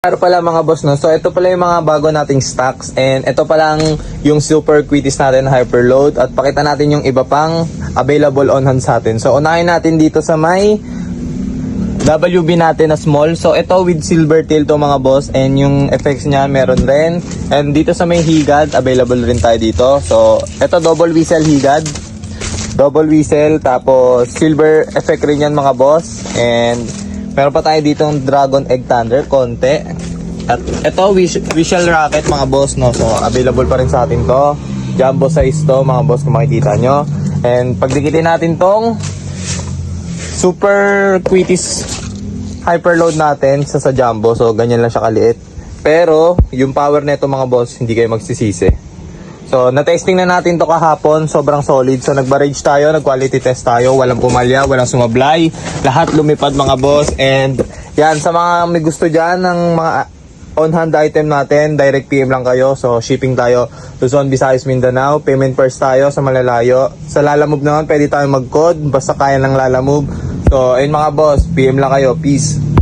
Pero pala mga boss, no? So ito pala yung mga bago nating stocks and ito pala yung super quitis natin hyperload at pakita natin yung iba pang available on hand sa atin. So unahin natin dito sa may WB natin na small. So ito with silver tail to mga boss and yung effects niya meron rin. And dito sa may higad, available rin tayo dito. So ito double whistle higad. Double whistle tapos silver effect rin yan mga boss. And meron pa tayo ditong Dragon Egg Thunder, konti. At ito, Whistle Rocket mga boss, no? So, available pa rin sa atin to. Jumbo size to mga boss kung makikita nyo. And pagdikitin natin tong Super Quitis Hyperload natin sa Jumbo. So, ganyan lang siya kaliit. Pero, yung power nito mga boss, hindi kayo magsisisi. So, na-testing na natin to kahapon, sobrang solid. So, nag-barrage tayo, nag-quality test tayo, walang pumalya, walang sumablay. Lahat lumipad mga boss. And yan, sa mga may gusto dyan ng mga on-hand item natin, direct PM lang kayo. So, shipping tayo Luzon, Visayas, Mindanao. Payment first tayo sa malalayo. Sa Lalamove naman, pwede tayo mag-code, basta kaya ng Lalamove. So, ayun mga boss, PM lang kayo. Peace.